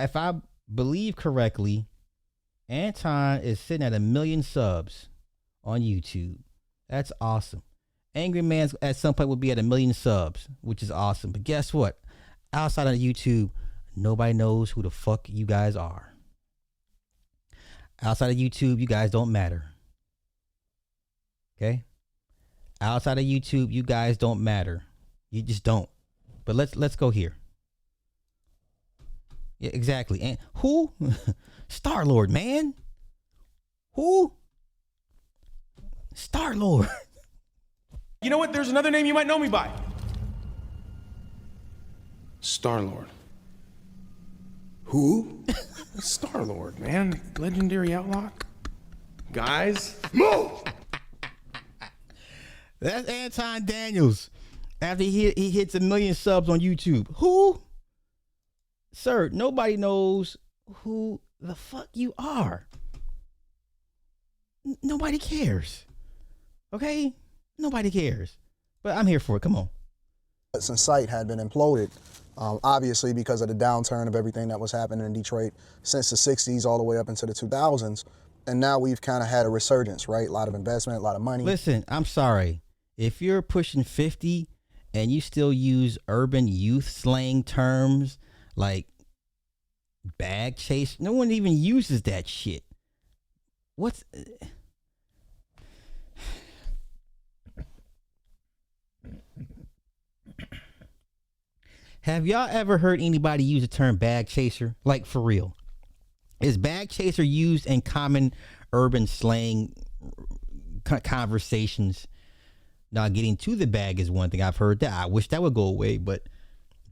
if I believe correctly, Anton is sitting at 1 million subs on YouTube. That's awesome. Angry Man at some point will be at 1 million subs, which is awesome. But guess what? Outside of YouTube, nobody knows who the fuck you guys are. Outside of YouTube, you guys don't matter. Okay? Outside of YouTube, you guys don't matter. You just don't. But let's go here. Yeah, exactly. And who? Star-Lord, man. Who? Star-Lord. You know what? There's another name you might know me by. Star-Lord. Who? Star-Lord, man. Legendary outlaw. Guys, move! That's Anton Daniels. After he hits 1 million subs on YouTube. Who? Sir, nobody knows who the fuck you are. Nobody cares. Okay? Nobody cares. But I'm here for it. Come on. Hudson site had been imploded, obviously because of the downturn of everything that was happening in Detroit since the 60s all the way up into the 2000s. And now we've kind of had a resurgence, right? A lot of investment, a lot of money. Listen, I'm sorry. If you're pushing 50 and you still use urban youth slang terms like bag chase, no one even uses that shit. What's... Have y'all ever heard anybody use the term bag chaser? Like, for real. Is bag chaser used in common urban slang conversations? Now, getting to the bag is one thing. I've heard that. I wish that would go away. But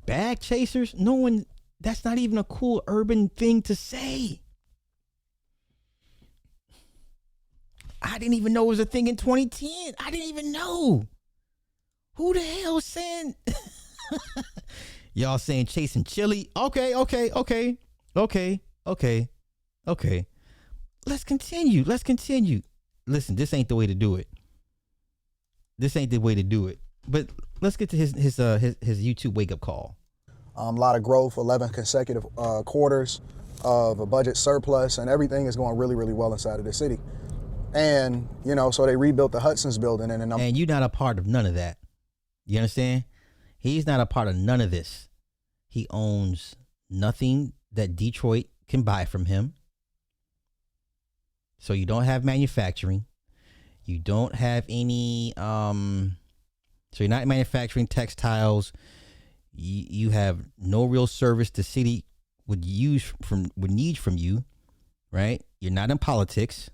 bag chasers? No one... That's not even a cool urban thing to say. I didn't even know it was a thing in 2010. I didn't even know. Who the hell saying... Y'all saying chasing chili? Okay. Let's continue. Listen, this ain't the way to do it. But let's get to his YouTube wake up call. A lot of growth, 11 consecutive quarters of a budget surplus, and everything is going really, really well inside of the city. And, you know, so they rebuilt the Hudson's building. And you're not a part of none of that. You understand? He's not a part of none of this. He owns nothing that Detroit can buy from him. So you don't have manufacturing. You don't have any, so you're not manufacturing textiles. You have no real service the city would need from you, right? You're not in politics.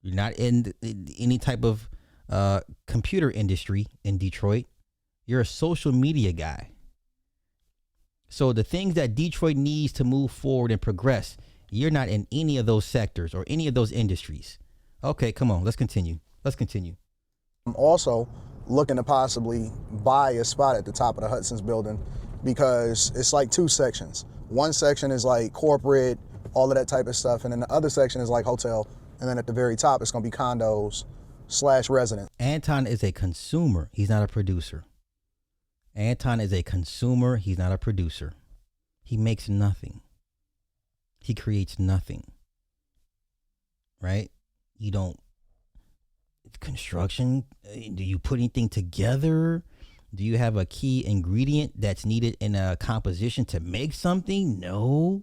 You're not in any type of computer industry in Detroit. You're a social media guy. So the things that Detroit needs to move forward and progress, you're not in any of those sectors or any of those industries. Okay, come on, let's continue. I'm also looking to possibly buy a spot at the top of the Hudson's building because it's like two sections. One section is like corporate, all of that type of stuff, and then the other section is like hotel, and then at the very top it's going to be condos / residence. Anton is a consumer. He's not a producer. Anton is a consumer. He's not a producer. He makes nothing. He creates nothing. Right? You don't. Construction. Do you put anything together? Do you have a key ingredient that's needed in a composition to make something? No.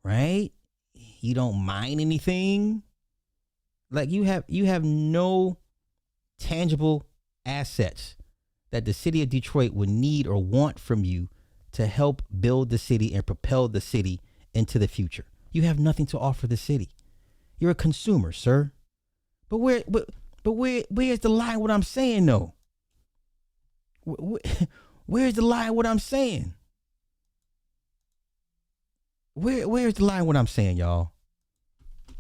Right? You don't mine anything. Like you have no tangible assets that the city of Detroit would need or want from you to help build the city and propel the city into the future. You have nothing to offer the city. You're a consumer, sir. But where's the line what I'm saying though? Where's the line what I'm saying? Where's the line what I'm saying, y'all?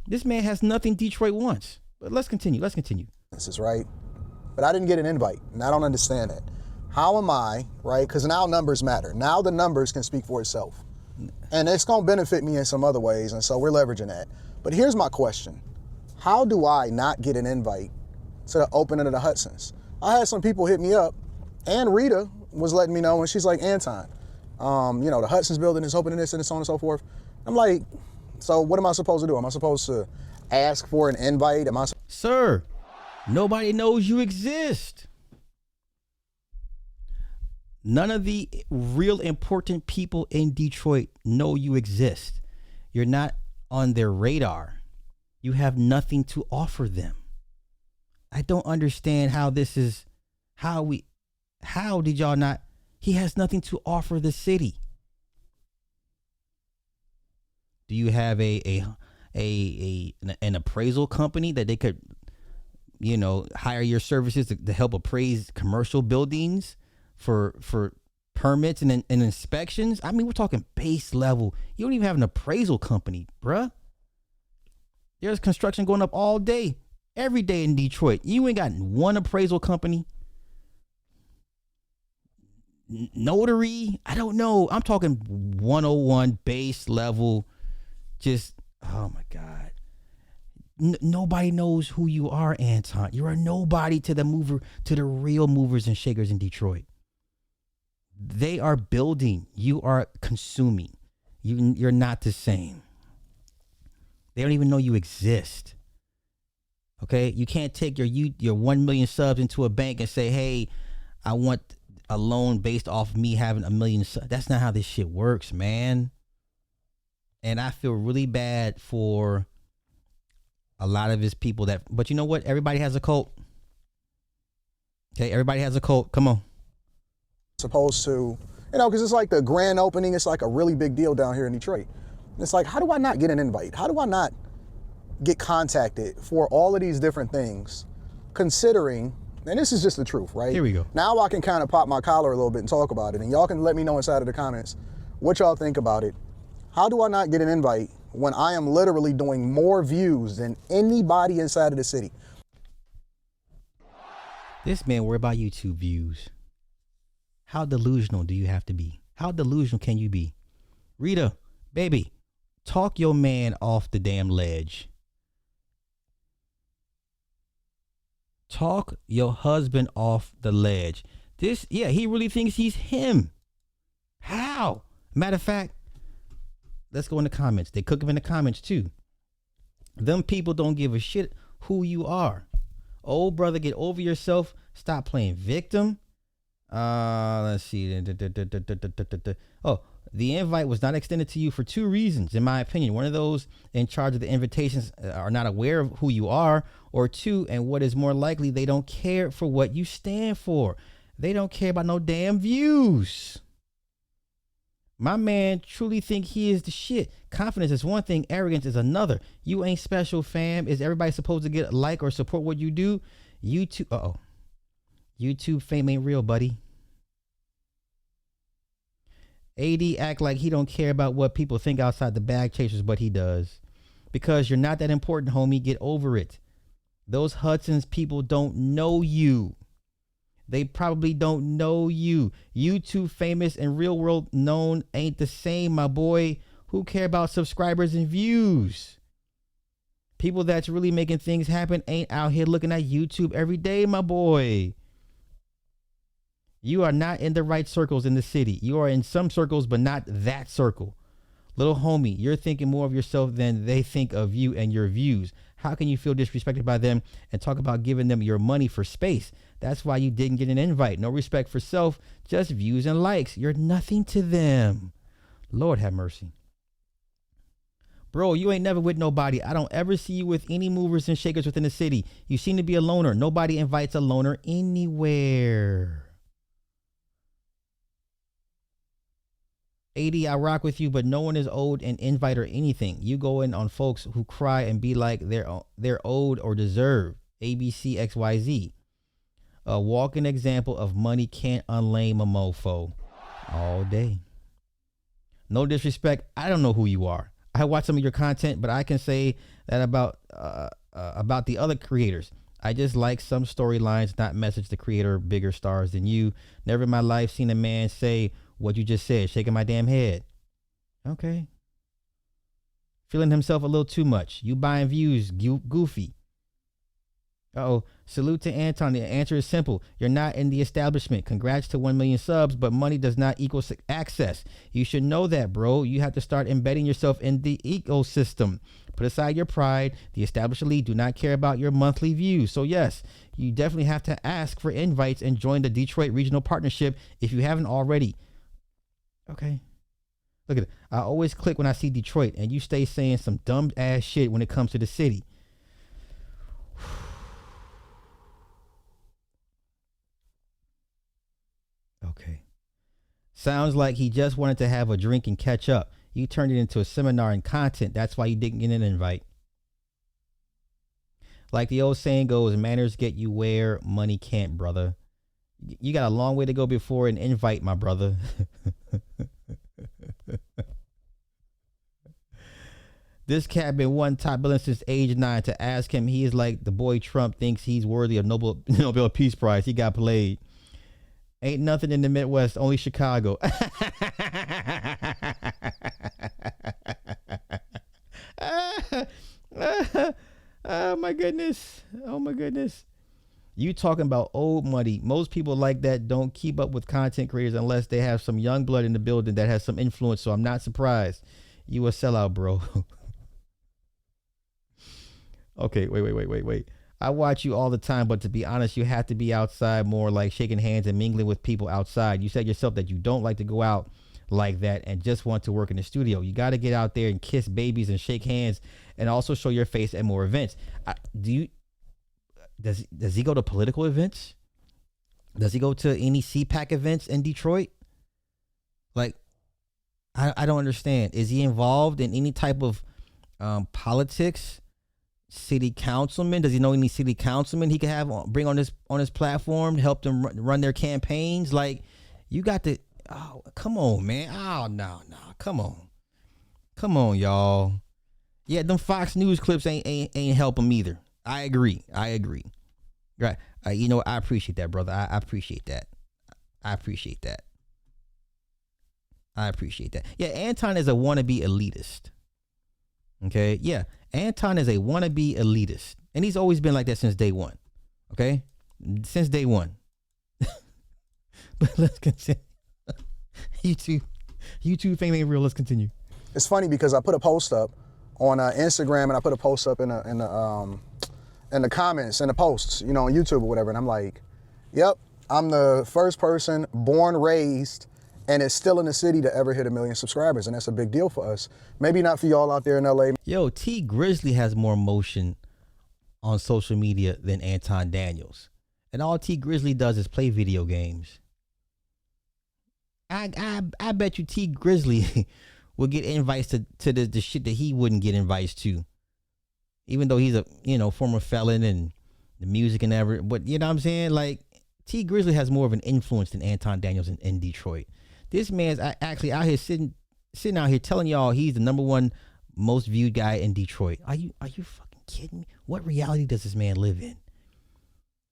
This man has nothing Detroit wants. But let's continue. This is right. But I didn't get an invite, and I don't understand that. How am I, right? Because now numbers matter. Now the numbers can speak for itself. And it's going to benefit me in some other ways, and so we're leveraging that. But here's my question. How do I not get an invite to the opening of the Hudson's? I had some people hit me up, and Rita was letting me know, and she's like, Anton, The Hudson's building is opening this and so on and so forth. I'm like, so what am I supposed to do? Am I supposed to ask for an invite? Sir, nobody knows you exist. None of the real important people in Detroit know you exist. You're not on their radar. You have nothing to offer them. I don't understand how this is, how did y'all not, he has nothing to offer the city. Do you have an appraisal company that they could, hire your services to help appraise commercial buildings for permits and inspections? I mean, we're talking base level. You don't even have an appraisal company, bruh. There's construction going up all day, every day in Detroit. You ain't got one appraisal company. Notary, I don't know. I'm talking 101 base level. Just, oh my God. Nobody knows who you are, Anton. You're a nobody to the real movers and shakers in Detroit. They are building. You are consuming. You're not the same. They don't even know you exist. Okay? You can't take your 1 million subs into a bank and say, hey, I want a loan based off of me having 1 million subs. That's not how this shit works, man. And I feel really bad for a lot of his people but you know what? Everybody has a cult. Okay? Everybody has a cult. Come on. Supposed to, because it's like the grand opening. It's like a really big deal down here in Detroit. It's like, how do I not get an invite? How do I not get contacted for all of these different things? Considering, and this is just the truth, right? Here we go. Now I can kind of pop my collar a little bit and talk about it. And y'all can let me know inside of the comments what y'all think about it. How do I not get an invite when I am literally doing more views than anybody inside of the city? This man worry about YouTube views. How delusional do you have to be? How delusional can you be? Rita, baby, talk your man off the damn ledge. Talk your husband off the ledge. He really thinks he's him. How? Matter of fact, let's go in the comments. They cook him in the comments too. Them people don't give a shit who you are. Old brother, get over yourself. Stop playing victim. Let's see. Oh, the invite was not extended to you for 2 reasons, in my opinion. One of those in charge of the invitations are not aware of who you are, or 2, and what is more likely, they don't care for what you stand for. They don't care about no damn views. My man truly think he is the shit. Confidence is one thing, arrogance is another. You ain't special, fam. Is everybody supposed to get a like or support what you do? YouTube fame ain't real, buddy. AD act like he don't care about what people think outside the bag chasers, but he does. Because you're not that important, homie. Get over it. Those Hudson's people don't know you. They probably don't know you. YouTube famous and real world known ain't the same, my boy. Who care about subscribers and views? People that's really making things happen ain't out here looking at YouTube every day, my boy. You are not in the right circles in the city. You are in some circles, but not that circle. Little homie, you're thinking more of yourself than they think of you and your views. How can you feel disrespected by them and talk about giving them your money for space? That's why you didn't get an invite. No respect for self, just views and likes. You're nothing to them. Lord have mercy. Bro, you ain't never with nobody. I don't ever see you with any movers and shakers within the city. You seem to be a loner. Nobody invites a loner anywhere. AD, I rock with you, but no one is owed an invite or anything. You go in on folks who cry and be like they're owed or deserve. ABC XYZ. A walking example of money can't unlame a mofo. All day. No disrespect. I don't know who you are. I watch some of your content, but I can say that about the other creators. I just like some storylines, not message the creator bigger stars than you. Never in my life seen a man say what you just said, shaking my damn head. Okay. Feeling himself a little too much. You buying views, goofy. Oh, salute to Anton. The answer is simple. You're not in the establishment. Congrats to 1 million subs, but money does not equal access. You should know that, bro. You have to start embedding yourself in the ecosystem. Put aside your pride. The established elite do not care about your monthly views. So yes, you definitely have to ask for invites and join the Detroit Regional Partnership if you haven't already. Okay. Look at it. I always click when I see Detroit, and you stay saying some dumb ass shit when it comes to the city. Okay. Sounds like he just wanted to have a drink and catch up. You turned it into a seminar and content. That's why you didn't get an invite. Like the old saying goes, manners get you where money can't, brother. You got a long way to go before an invite, my brother. This cat been one top billing since age 9. To ask him, he is like the boy Trump thinks he's worthy of Nobel Peace Prize. He got played. Ain't nothing in the Midwest, only Chicago. Oh my goodness. Oh my goodness. You talking about old money. Most people like that don't keep up with content creators unless they have some young blood in the building that has some influence. So I'm not surprised. You a sellout, bro. Okay, wait. I watch you all the time, but to be honest, you have to be outside more, like shaking hands and mingling with people outside. You said yourself that you don't like to go out like that and just want to work in the studio. You got to get out there and kiss babies and shake hands and also show your face at more events. Does he go to political events? Does he go to any CPAC events in Detroit? Like, I don't understand. Is he involved in any type of politics? City councilman? Does he know any city councilmen he could have bring on his platform to help them run their campaigns? Like, you got to, oh, come on, man. Oh, no, come on, y'all. Yeah, them Fox News clips ain't help him either. I agree. Right. You know, I appreciate that, brother. I appreciate that. Yeah, Anton is a wannabe elitist. Okay, yeah. Anton is a wannabe elitist. And he's always been like that since day one. Okay? Since day one. But let's continue. YouTube fame ain't real. Let's continue. It's funny because I put a post up on Instagram and I put a post up in the comments, in the posts, you know, on YouTube or whatever. And I'm like, yep, I'm the first person born, raised, and is still in the city to ever hit 1 million subscribers. And that's a big deal for us. Maybe not for y'all out there in LA. Yo, T Grizzly has more motion on social media than Anton Daniels. And all T Grizzly does is play video games. I bet you T Grizzly will get invites to the shit that he wouldn't get invites to. Even though he's a, former felon and the music and everything. But you know what I'm saying? Like, T Grizzly has more of an influence than Anton Daniels in Detroit. This man's actually out here sitting out here telling y'all he's the #1 most viewed guy in Detroit. Are you fucking kidding me? What reality does this man live in?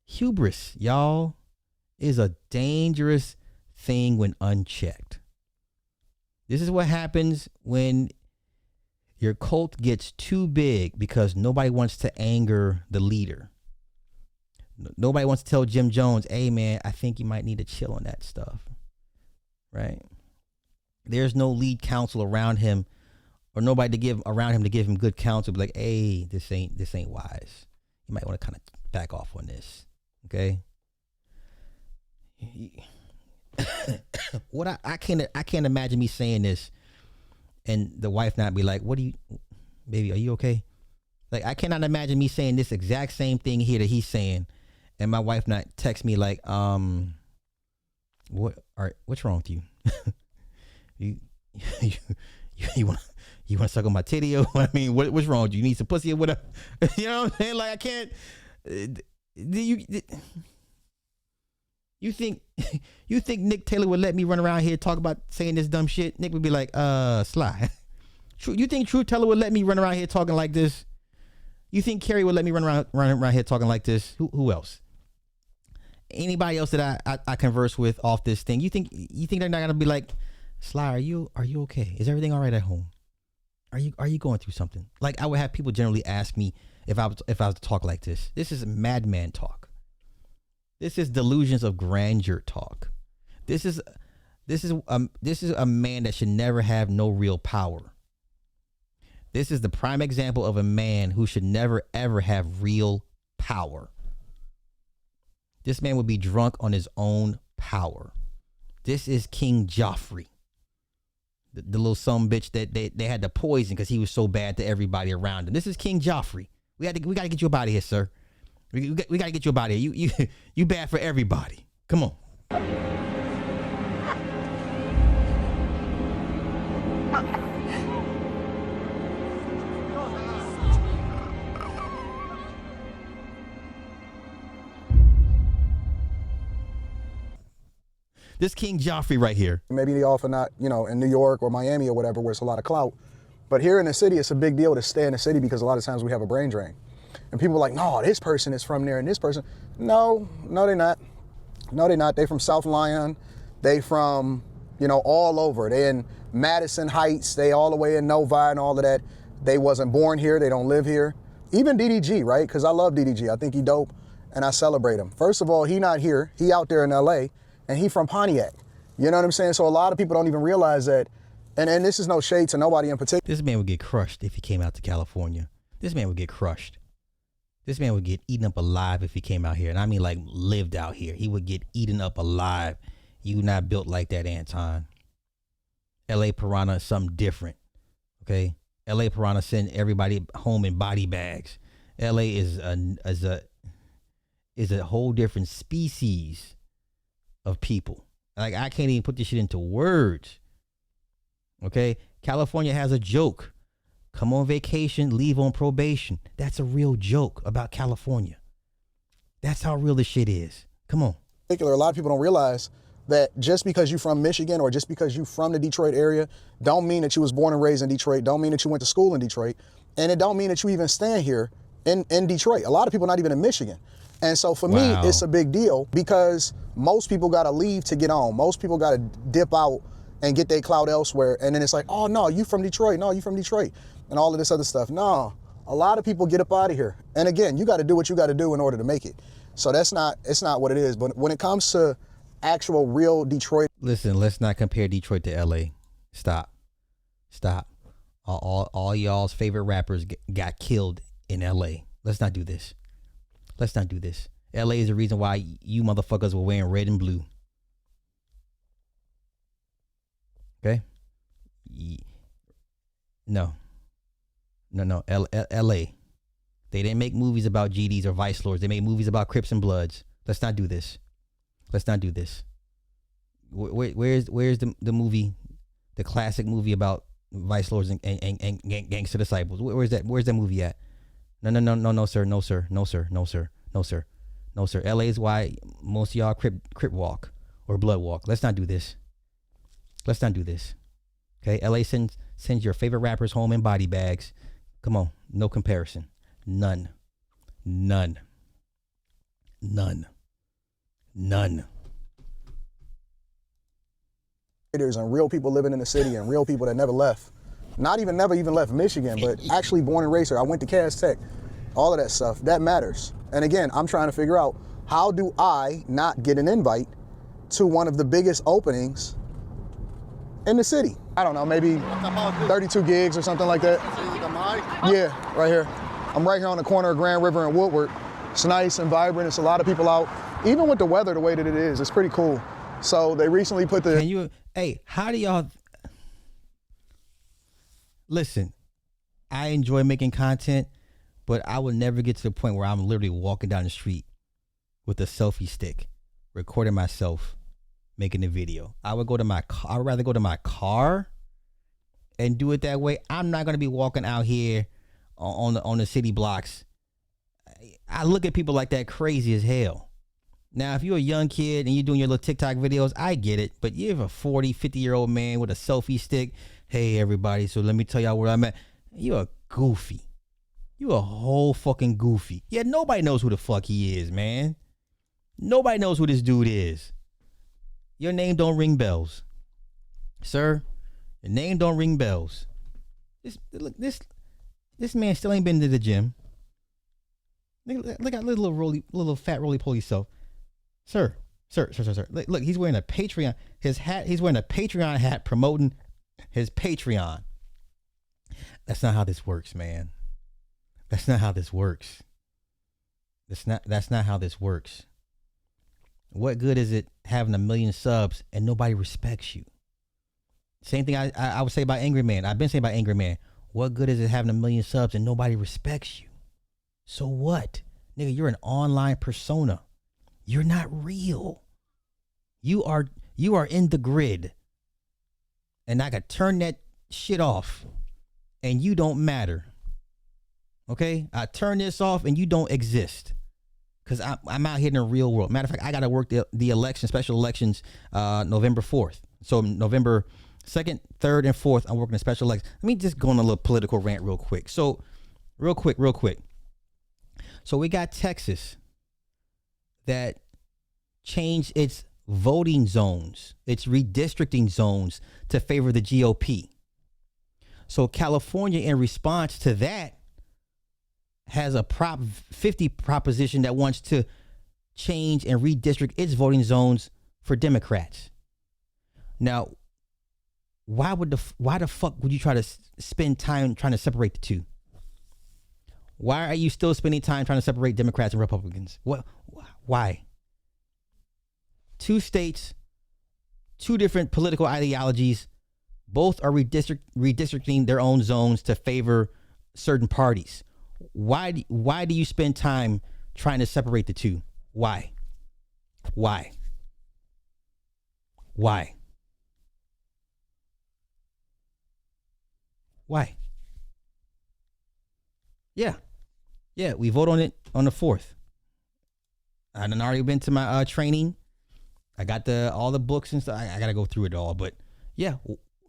Hubris, y'all, is a dangerous thing when unchecked. This is what happens when your cult gets too big because nobody wants to anger the leader. Nobody wants to tell Jim Jones, hey man, I think you might need to chill on that stuff. Right? There's no lead counsel around him or nobody to give him good counsel. Be like, hey, this ain't wise. You might want to kind of back off on this. Okay. What I can't imagine me saying this and the wife not be like, baby, are you okay? Like, I cannot imagine me saying this exact same thing here that he's saying and my wife not text me like, what's wrong with you? you want to suck on my titty? Or I mean, what's wrong with you? You need some pussy or whatever? You know what I'm saying? Like, I can't. You think Nick Taylor would let me run around here talk about saying this dumb shit? Nick would be like, Sly. You think True Teller would let me run around here talking like this? You think Carrie would let me run around here talking like this? Who else? Anybody else that I converse with off this thing? You think they're not gonna be like, Sly, are you okay? Is everything all right at home? Are you going through something? Like I would have people generally ask me if I was to talk like this. This is madman talk. This is delusions of grandeur talk. This is a man that should never have no real power. This is the prime example of a man who should never ever have real power. This man would be drunk on his own power. This is King Joffrey. The little son bitch that they had to poison because he was so bad to everybody around him. This is King Joffrey. We got to get you up out of here, sir. We got to get you up out of here. You bad for everybody. Come on. This King Joffrey right here. Maybe they offer not, in New York or Miami or whatever, where it's a lot of clout. But here in the city, it's a big deal to stay in the city because a lot of times we have a brain drain. And people are like, no, this person is from there and this person. No, they're not. No, they're not. They from South Lyon. They from, all over. They in Madison Heights. They all the way in Novi and all of that. They wasn't born here. They don't live here. Even DDG, right? Because I love DDG. I think he dope and I celebrate him. First of all, he not here. He out there in LA. And he from Pontiac. You know what I'm saying? So a lot of people don't even realize that. And this is no shade to nobody in particular. This man would get crushed if he came out to California. This man would get crushed. This man would get eaten up alive if he came out here. And I mean like lived out here. He would get eaten up alive. You not built like that, Anton. LA Piranha is something different. Okay? LA Piranha send everybody home in body bags. LA is a whole different species of people. Like I can't even put this shit into words. Okay? California has a joke. Come on vacation, leave on probation. That's a real joke about California. That's how real this shit is. Come on. A lot of people don't realize that just because you're from Michigan or just because you're from the Detroit area don't mean that you was born and raised in Detroit, don't mean that you went to school in Detroit, and it don't mean that you even stand here in Detroit. A lot of people not even in Michigan. And so for me, it's a big deal because most people got to leave to get on. Most people got to dip out and get their clout elsewhere. And then it's like, oh, no, you from Detroit. No, you from Detroit. And all of this other stuff. No, a lot of people get up out of here. And again, you got to do what you got to do in order to make it. So it's not what it is. But when it comes to actual real Detroit. Listen, let's not compare Detroit to LA. Stop. All y'all's favorite rappers got killed in LA. Let's not do this. LA is the reason why you motherfuckers were wearing red and blue. Okay? No. LA. They didn't make movies about GDs or Vice Lords. They made movies about Crips and Bloods. Let's not do this. Where's the movie, the classic movie about Vice Lords and Gangster Disciples? Where's that movie at? No, sir. LA is why most of y'all crip walk or blood walk. Let's not do this. Okay, LA sends your favorite rappers home in body bags. Come on, no comparison. None. And real people living in the city and real people that never left. Never even left Michigan, but actually born and raised here. I went to Cass Tech. All of that stuff, that matters. And again, I'm trying to figure out how do I not get an invite to one of the biggest openings in the city? I don't know, maybe 32 gigs or something like that. Yeah, right here. I'm right here on the corner of Grand River and Woodward. It's nice and vibrant. It's a lot of people out. Even with the weather the way that it is, it's pretty cool. So they recently put the... how do y'all... Listen, I enjoy making content, but I would never get to the point where I'm literally walking down the street with a selfie stick, recording myself, making a video. I would rather go to my car and do it that way. I'm not going to be walking out here on the city blocks. I look at people like that crazy as hell. Now, if you're a young kid and you're doing your little TikTok videos, I get it. But you're a 40, 50-year-old man with a selfie stick. Hey, everybody, so let me tell y'all where I'm at. You're a goofy. You a whole fucking goofy. Yeah, nobody knows who the fuck he is, man. Nobody knows who this dude is. Your name don't ring bells. Sir, your name don't ring bells. This man still ain't been to the gym. Look at little fat roly poly self, sir. Look, he's wearing a Patreon. His hat. He's wearing a Patreon hat promoting his Patreon. That's not how this works, man. That's not how this works. That's not how this works. What good is it having 1 million subs and nobody respects you? Same thing I would say about Angry Man. I've been saying about Angry Man. What good is it having 1 million subs and nobody respects you? So what? Nigga, you're an online persona. You're not real. You are in the grid. And I could turn that shit off and you don't matter. Okay? I turn this off and you don't exist. Because I'm out here in the real world. Matter of fact, I got to work the election, special elections, November 4th. So November 2nd, 3rd, and 4th, I'm working a special election. Let me just go on a little political rant real quick. So, real quick. So we got Texas that changed its voting zones, its redistricting zones to favor the GOP. So California, in response to that, has a Prop 50 proposition that wants to change and redistrict its voting zones for Democrats. Now, why the fuck would you try to spend time trying to separate the two? Why are you still spending time trying to separate Democrats and Republicans? What? Why? 2 states, 2 different political ideologies, both are redistricting their own zones to favor certain parties. Why do you spend time trying to separate the two? Why? Why? Yeah, we vote on it on the 4th. I done already been to my training. I got all the books and stuff. I got to go through it all. But yeah,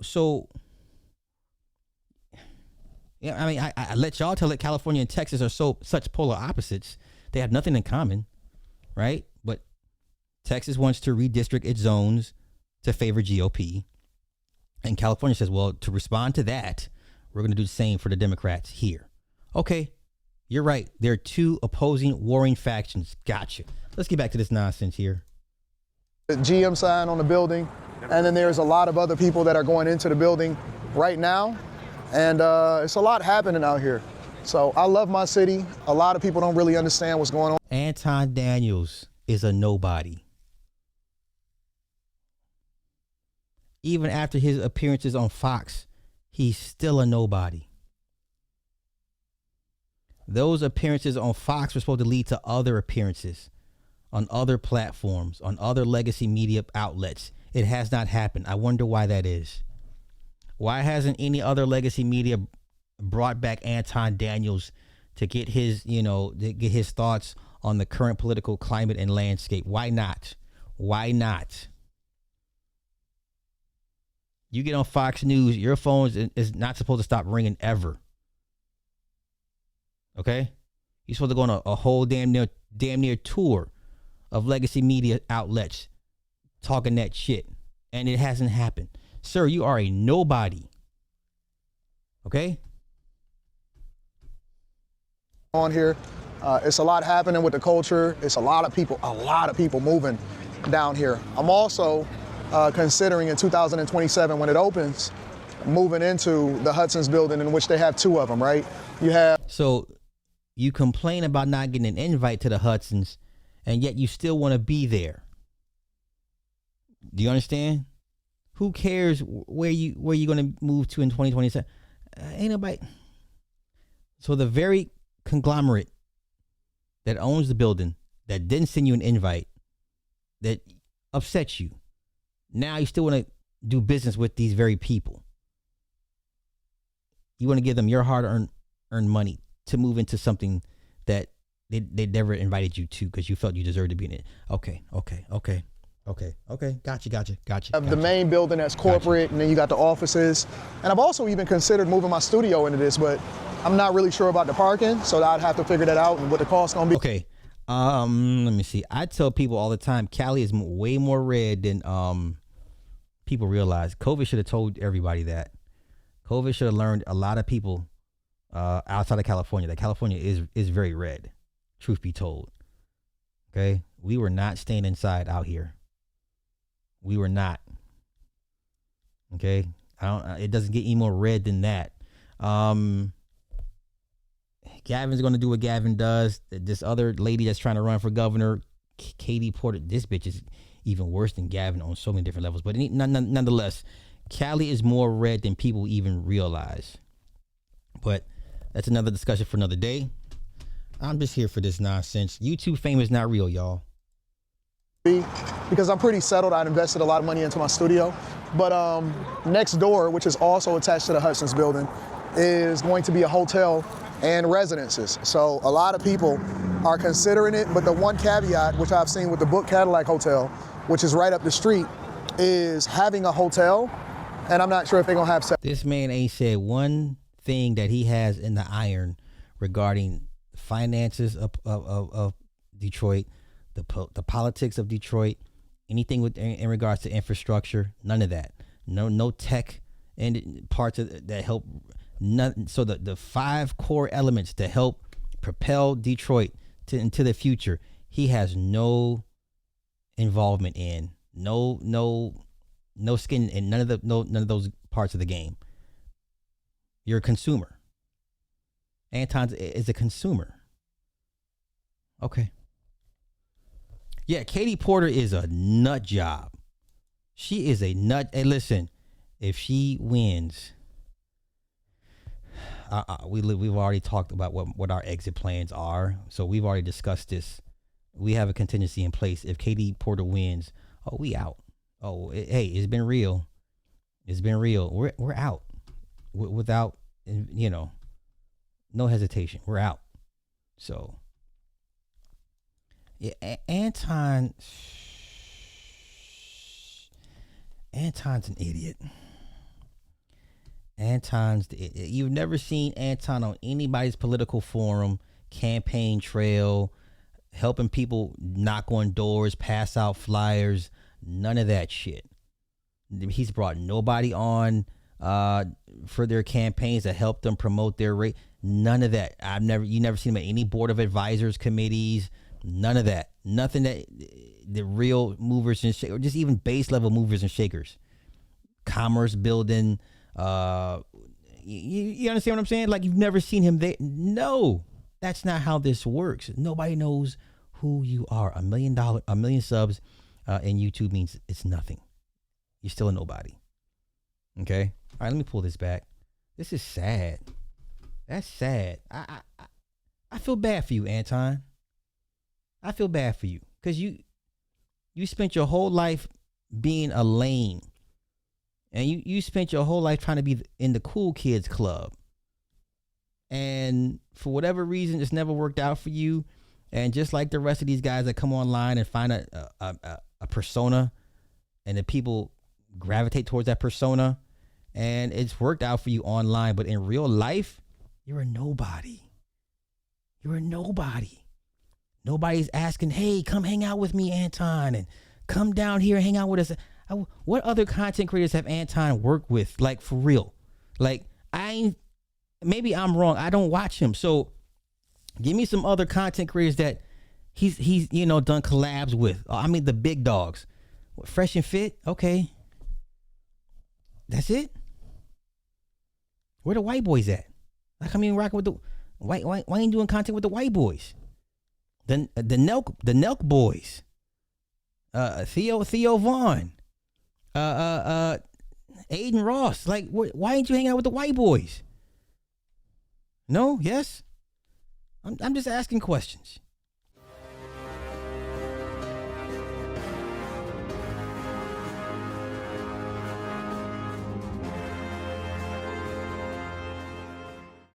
so yeah, I mean, I let y'all tell it California and Texas are such polar opposites. They have nothing in common, right? But Texas wants to redistrict its zones to favor GOP. And California says, well, to respond to that, we're going to do the same for the Democrats here. Okay, you're right. There are 2 opposing warring factions. Gotcha. Let's get back to this nonsense here. The GM sign on the building, and then there's a lot of other people that are going into the building right now. And it's a lot happening out here. So I love my city. A lot of people don't really understand what's going on. Anton Daniels is a nobody. Even after his appearances on Fox, he's still a nobody. Those appearances on Fox were supposed to lead to other appearances on other platforms, on other legacy media outlets. It has not happened. I wonder why that is. Why hasn't any other legacy media brought back Anton Daniels to get his, to get his thoughts on the current political climate and landscape? Why not? Why not? You get on Fox News, your phone is not supposed to stop ringing ever. Okay? You're supposed to go on a whole damn near tour of legacy media outlets talking that shit. And it hasn't happened. Sir, you are a nobody. Okay? On here, it's a lot happening with the culture. It's a lot of people moving down here. I'm also considering in 2027 when it opens, moving into the Hudson's building, in which they have 2 of them, right? So you complain about not getting an invite to the Hudson's, and yet you still want to be there. Do you understand? Who cares where you going to move to in 2027? Ain't nobody. So the very conglomerate that owns the building, that didn't send you an invite, that upsets you, now you still want to do business with these very people. You want to give them your hard-earned money to move into something that they never invited you to because you felt you deserved to be in it. Okay. Gotcha. The main building that's corporate, and then you got the offices. And I've also even considered moving my studio into this, but I'm not really sure about the parking, so I'd have to figure that out and what the cost gonna be. Okay. Let me see. I tell people all the time, Cali is way more red than people realize. COVID should have told everybody that. COVID should have learned a lot of people outside of California that California is very red. Truth be told, okay, we were not staying inside out here. We were not. Okay, it doesn't get any more red than that. Gavin's gonna do what Gavin does. This other lady that's trying to run for governor, Katie Porter, this bitch is even worse than Gavin on so many different levels. But nonetheless, Cali is more red than people even realize. But that's another discussion for another day. I'm just here for this nonsense. YouTube fame is not real, y'all. Because I'm pretty settled. I'd invested a lot of money into my studio. But next door, which is also attached to the Hudson's building, is going to be a hotel and residences. So a lot of people are considering it, but the one caveat, which I've seen with the Book Cadillac Hotel, which is right up the street, is having a hotel, and I'm not sure if they're gonna have. This man ain't said one thing that he has in the iron regarding finances of Detroit, the politics of Detroit, anything in regards to infrastructure, none of that. No tech and parts of that help. None. So the 5 core elements to help propel Detroit into the future, he has no involvement in, no skin in none of those parts of the game. You're a consumer. Anton is a consumer. Okay. Yeah, Katie Porter is a nut job. She is a nut. And listen, if she wins, we've already talked about what our exit plans are. So we've already discussed this. We have a contingency in place. If Katie Porter wins, we out. Hey, it's been real. It's been real. We're out without, no hesitation. We're out. So yeah, Anton's an idiot. You've never seen Anton on anybody's political forum, campaign trail, helping people knock on doors, pass out flyers, none of that shit. He's brought nobody on for their campaigns to help them promote their rate. None of that. You never seen him at any board of advisors committees. None of that. Nothing that the real movers and shakers, or just even base level movers and shakers. Commerce building. You understand what I'm saying? Like, you've never seen him there. No, that's not how this works. Nobody knows who you are. $1 million subs in YouTube means it's nothing. You're still a nobody. Okay. All right. Let me pull this back. This is sad. That's sad. I feel bad for you, Anton. I feel bad for you because you spent your whole life being a lame. And you spent your whole life trying to be in the cool kids club. And for whatever reason, it's never worked out for you. And just like the rest of these guys that come online and find a persona, and the people gravitate towards that persona, and it's worked out for you online, but in real life, you're a nobody. You're a nobody. Nobody's asking, hey, come hang out with me, Anton, and come down here and hang out with us. What other content creators have Anton worked with? Like, for real? Like, maybe I'm wrong. I don't watch him. So give me some other content creators that he's done collabs with. I mean, the big dogs. Fresh and Fit? Okay. That's it? Where the white boys at? Like, I mean, rocking with the why ain't you doing content with the white boys? The Nelk boys. Theo Vaughn. Aiden Ross. Like, why ain't you hanging out with the white boys? No? Yes? I'm just asking questions.